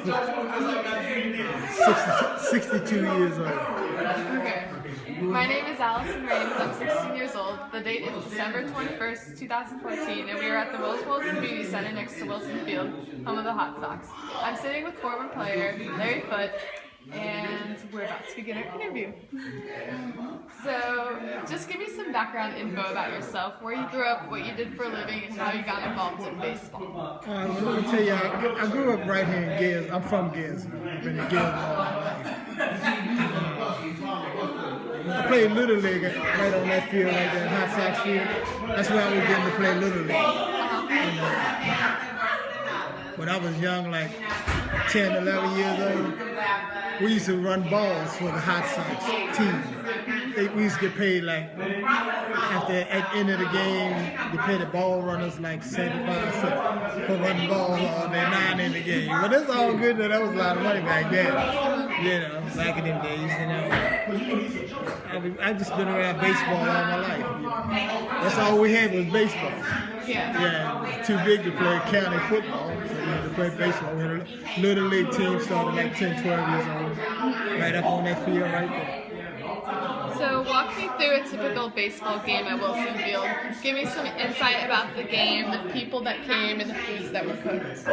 62 years old. Okay. My name is Allison Rains. I'm 16 years old. The date is December 21st, 2014, and we are at the Rosenwald Community Center next to Wilson Field, home of the Hot Sox. I'm sitting with former player Larry Foote, and we're about to begin our interview. So, just give me some background info about yourself, where you grew up, what you did for a living, and how you got involved in baseball. Well, let me tell you, I grew up right here in Galesville. I'm from Galesville. I've been in Galesville all my life. I played Little League right on that field, right there, Hot Sox field. That's where I was getting to play Little League. And, when I was young, like 10, 11 years old, we used to run balls for the Hot Sox team. We used to get paid like, at the end of the game, they paid the ball runners like 75 cents for running balls all day, 9 in the game. But it's all good, that was a lot of money back then, you know, back in them days, you know. I've just been around baseball all my life, you know. That's all we had was baseball. Yeah, it was too big to play county football, so we had to play baseball. We had a Little League team started like 10, 12 years old, right up on that field right there. So walk me through a typical baseball game at Wilson Field. Give me some insight about the game, the people that came, and the foods that were cooked.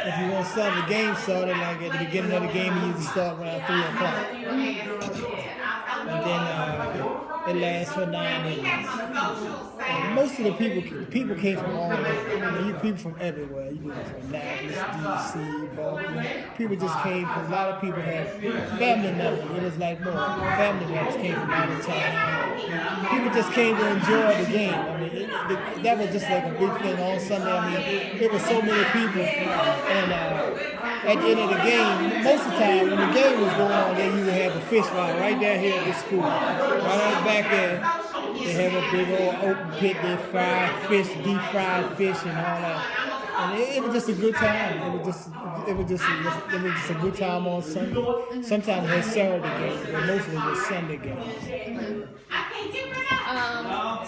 If you want to start the game started, like at the beginning of the game, you usually start around 3 o'clock. And then it lasts for 9 innings. And most of the people came from all over. People from everywhere. You know, from Nashville, D.C., Baltimore. People just came because a lot of people had family members. It was like more family members came from out of town. People just came to enjoy the game. I mean, that was just like a big thing on Sunday. I mean, it was so many people. And at the end of the game, most of the time when the game was going on, they usually have a fish fry right there here at the school. Right out back there, they have a big old open pit. They fry fish, deep fried fish, and all that. And it was just a good time. It was just a good time on Sunday. Sometimes they had Saturday games, but mostly it was Sunday games.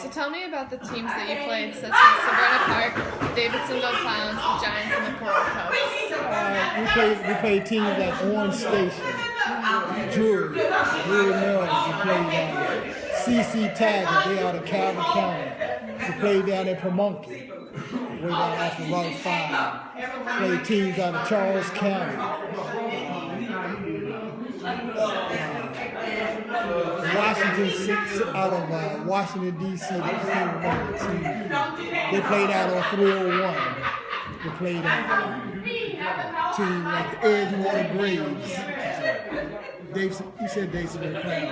So tell me about the teams that you played, such as Savannah Park, Davidsonville Clowns, the Giants, and the Coral Cubs. We played teams like Orange Station, Drury, Maryland. We played C.C. Taggart, they out of Calvin County. We played down in Pamunkey, way down off of Route 5. Played teams out of Charles County. Out of Washington, D.C. They played out on 301. They played team like the Edgewater Graves. You said Davisonville Clowns.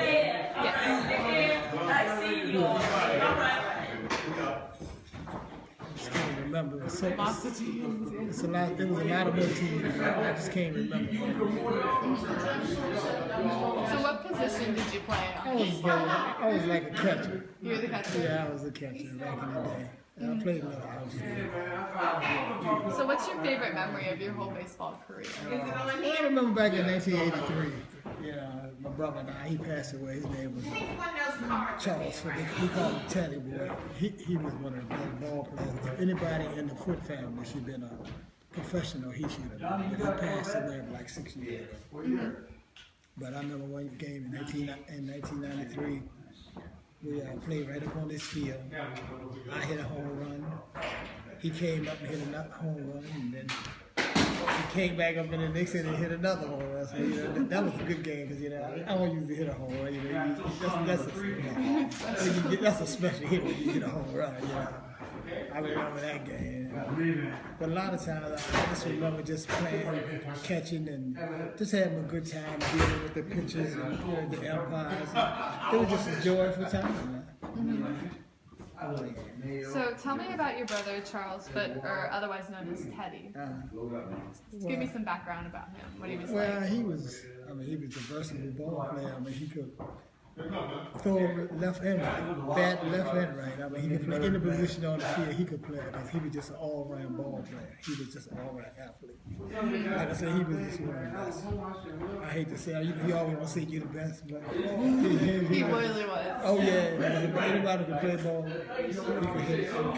I just can't remember. Lots of teams. There was a lot of more teams. I just can't remember. So what position did you play? I was like a catcher. You were the catcher? Yeah, I was a catcher back in the day. I played in the outfield. So what's your favorite memory of your whole baseball career? I remember back in 1983. My brother and I, he passed away. His name was Charles Foote. We called him Teddy Boy. He was one of the best ball players. If anybody in the Foote family should have been a professional, he should have been. But he passed away like 6 years ago. But I remember one game in 1993. We played right up on this field. I hit a home run. He came up and hit another home run, and then he came back up in the next inning and hit another home run. So that was a good game because I don't usually hit a home run. That's a special hit when you hit a home run. I remember that game. But a lot of times I just remember just playing, catching, and just having a good time dealing with the pitchers and the umpires. It was just a joyful time. So tell me about your brother Charles Foote, or otherwise known as Teddy. Give me some background about him. What he was like. Well, he was a versatile ball player. He could throw left and right, bat left and right. He could play any position on the field. He could play because he was just an all-round ball player. He was just an all-round athlete. Like I said, he was just one of the best. I hate to say, you always want to say you're the best, but he really was. Oh yeah, anybody could play ball. He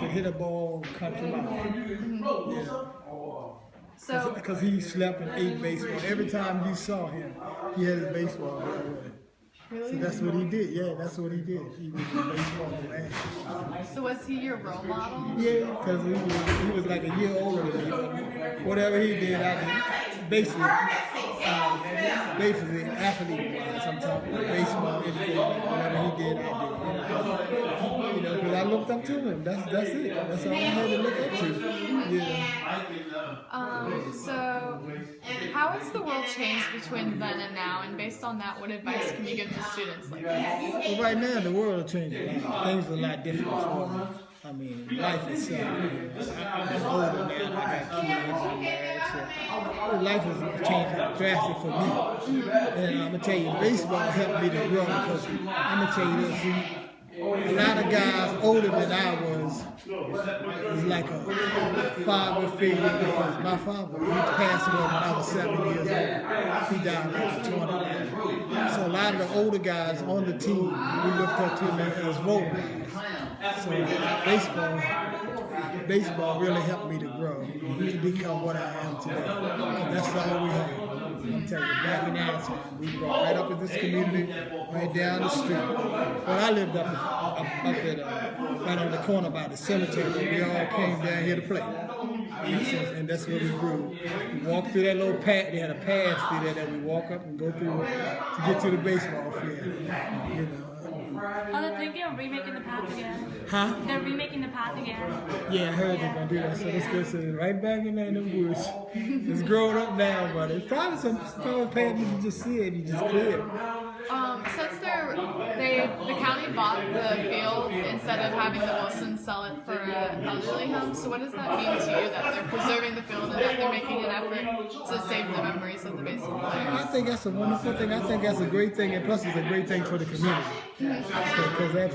could hit a ball, come to my heart. So, because he slept and ate baseball. Every time you saw him, he had his baseball ball with him. really? So that's what he did. Yeah, that's what he did. He was a baseball man. So was he your role model? Yeah, because he was like a year older than me. But whatever he did, I did. Basically, athlete-wise, I'm talking about baseball, anything, whatever he did, I did. You know, because I looked up to him. That's it. That's all I had to look up to. Yeah. So how has the world changed between then and now? And based on that, what advice can you give to students like this? Well, right now, the world changed a lot. Things are a lot different for me. I mean, life itself. I'm older now. I got kids. I'm married. So life has changed drastic for me. And I'm gonna tell you, baseball helped me to grow because I'm gonna tell you this. A lot of guys older than I was like a father figure because my father, he passed away when I was 7 years old. He died like 29. So a lot of the older guys on the team, we looked up to them as role models. So baseball really helped me to grow, to become what I am today. Because that's all we had. I'm telling you, back in Allison, we brought right up in this community, right down the street. Well, I lived up at, right on the corner by the cemetery. We all came down here to play. And that's where we grew. We walked through that little path. They had a path through there that we walk up and go through to get to the baseball field. You know. Oh, they're thinking of remaking the path again. Huh? They're remaking the path again. Yeah, I heard they're gonna do that. So let's go sit right back in there in the woods. It's growing up now, but it's probably some path you can just see it. You just clear it. Since the county bought the field instead of having the Wilsons sell it for an elderly home, so what does that mean to you that they're preserving the field and that they're making an effort to save the memories of the baseball players? I think that's a wonderful thing. I think that's a great thing, and plus it's a great thing for the community. Because that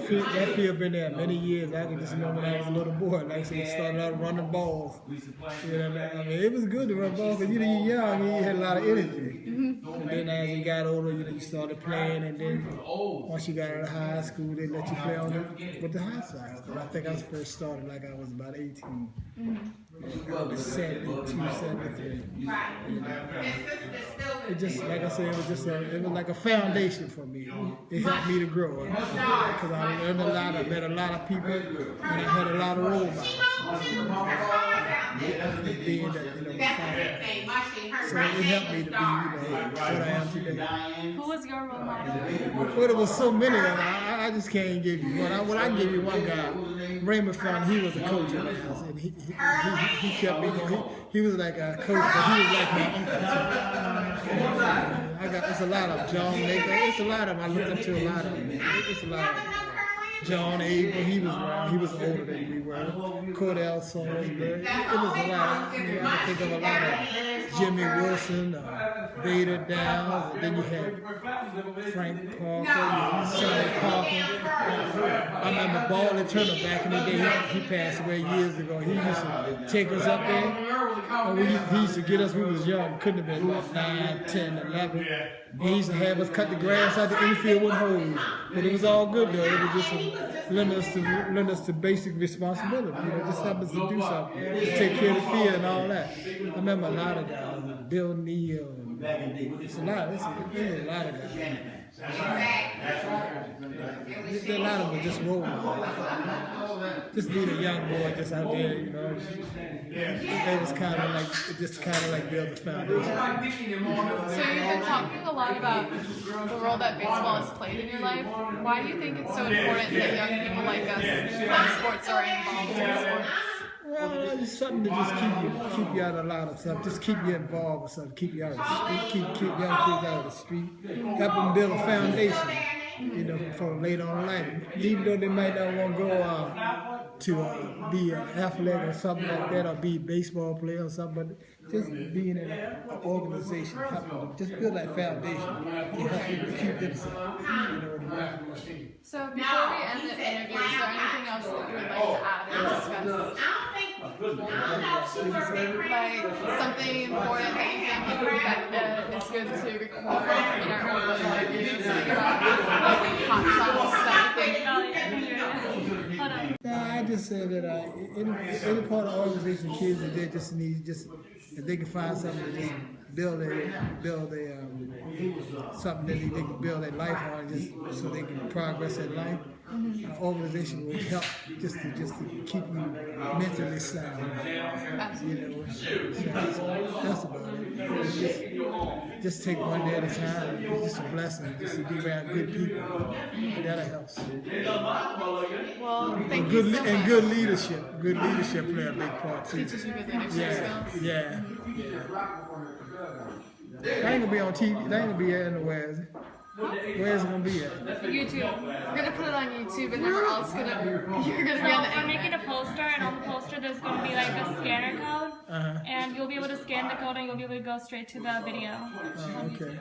field been there many years. I can just remember when I was a little boy. Like I said, started out running balls. You know, I mean, it was good to run balls because you're young, you had a lot of energy. And then as you got older, you started playing, and then once you got out of high school, they let you play on with the high sides. But I think I first started like I was about 18. I was 72, 73. You know, it just, like I said, it was like a foundation for me. It helped me to grow because I learned a lot. I met a lot of people, and I had a lot of role models. Being that, my father. So it helped me to be, what I am today. Who was your role model? Well, there was so many of them. I just can't give you one. I give you one guy, Raymond Fun. He was a coach in the house, and he kept me going. He was like a coach, but he was like my uncle. It's a lot of John Maker. It's a lot of them. I looked up to a lot of them. It's a lot of them. John Abel, he was around. He was older than we were. Cordell Salisbury. It was a lot. I think of a lot of Jimmy Wilson, Beta Downs, and then you had Frank Parker, Sonny Parker. I remember Ball Turner back in the day. He passed away years ago. He used to take us up there. And he used to get us, we was young, couldn't have been like 9, 10, 11. He used to have us cut the grass out the infield with hose. But it was all good though. It was just lend us to basic responsibility. Just help us to do something. To take care of the field and all that. I remember a lot of guys, Bill Neal. It's a lot of guys. There are a lot of them just role models. Just being a young boy just out there, it was kind of like build the foundation. So you've been talking a lot about the role that baseball has played in your life. Why do you think it's so important that young people like us play sports or are involved in sports? Well, it's something to just keep you out of a lot of stuff. Just keep you involved with stuff. Keep you out of the street. Keep young kids out of the street. Help them build a foundation, for later on in life. Even though they might not want to go to be an athlete or something like that, or be a baseball player or something, but just being in an organization, helping them, just build that foundation to help them to keep themselves. So before we end the interview, is there anything else that you would like to add or discuss? Like something important that you think that is good to record in our own interview, something about hot sauce that you think. No, I just said that any part of the organization, kids that they just need if they can find something to just build a something that they can build their life on, just so they can progress in life. An organization will help just to keep you mentally sound. You know, so that's about it. Just take one day at a time. It's just a blessing just to be around good people. And that helps. Well, thank you so much. And good leadership. Good leadership play a big part too. Teaches you good leadership skills. Yeah. That ain't gonna be on TV. That ain't gonna be anywhere, is it? Where is it gonna be at? YouTube. We're gonna put it on YouTube, and then we're also gonna be on the We're making a poster, and on the poster there's going to be like a scanner code, and you'll be able to scan the code, and you'll be able to go straight to the video. Okay.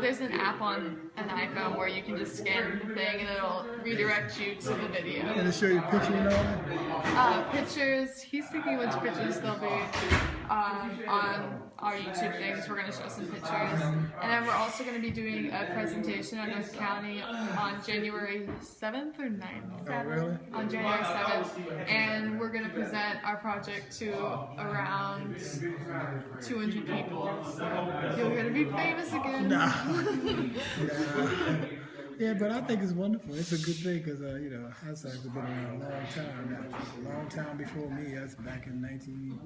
There's an app on an iPhone where you can just scan the thing, and it'll redirect you to the video. And it'll show you a picture and all that? Pictures. He's thinking which pictures there'll be on our YouTube things. We're gonna show some pictures, and then we're also gonna be doing a presentation at the county on January 7th or 9th. Oh, really? On January 7th, and we're going to present our project to around 200 people. So you're going to be famous again. Nah. Yeah, but I think it's wonderful. It's a good thing because, you know, Hotsox have been around a long time now. A long time before me. That's back in 19...